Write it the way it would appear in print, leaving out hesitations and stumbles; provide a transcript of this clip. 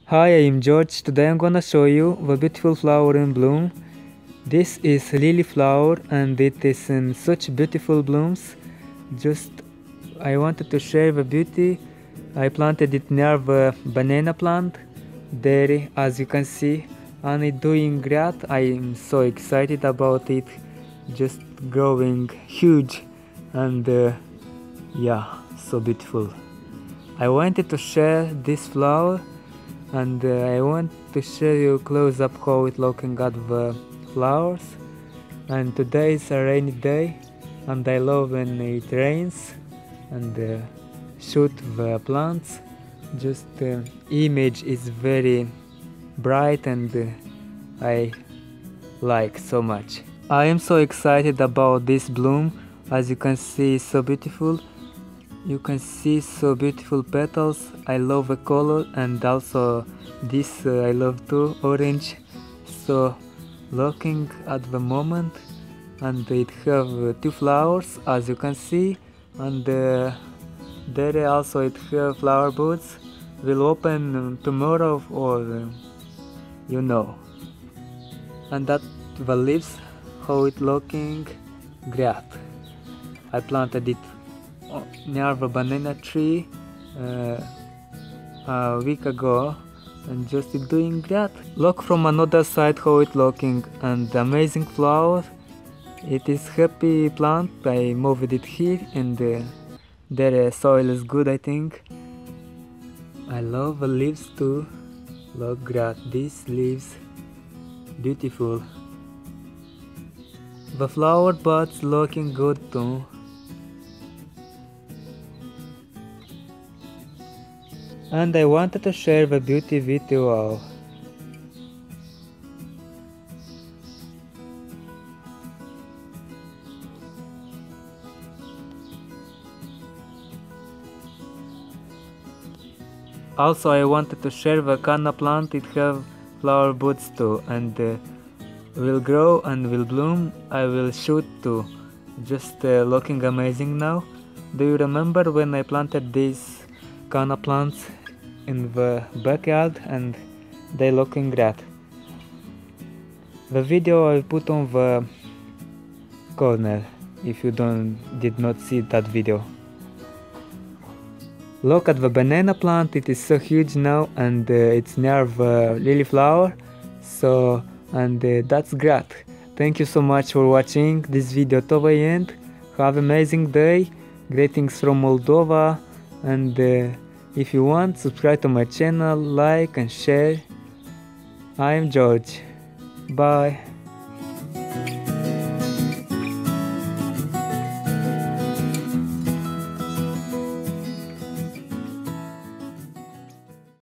Hi, I am George. Today I'm gonna show you the beautiful flower in bloom. This is lily flower and it is in such beautiful blooms. I wanted to share the beauty. I planted it near the banana plant there, as you can see, and it's doing great. I am so excited about it, just growing huge and yeah, so beautiful. I wanted to share this flower and I want to show you close up how it looking at the flowers. And today is a rainy day and I love when it rains and shoot the plants. Just image is very bright and I like so much. I am so excited about this bloom. As you can see, it's so beautiful. You can see so beautiful petals. I love the color, and also this I love too, orange. So looking at the moment, and it have two flowers as you can see, and there also it have flower buds. Will open tomorrow or you know. And that the leaves, how it looking great. I planted it near the banana tree a week ago and just doing that. Look from another side how it looking, and amazing flower. It is happy plant. I moved it here and their soil is good, I think. I love the leaves too. Look at these leaves, beautiful. The flower buds looking good too. And I wanted to share the beauty with you all. Also, I wanted to share the canna plant. It have flower buds too, and will grow and will bloom. I will shoot too. Just looking amazing now. Do you remember when I planted these canna plants in the backyard and they looking great? The video I put on the corner if you did not see that video. Look at the banana plant, it is so huge now and it's near the lily flower. So, and that's great. Thank you so much for watching this video to the end. Have an amazing day. Greetings from Moldova, and if you want, subscribe to my channel, like and share. I am George. Bye.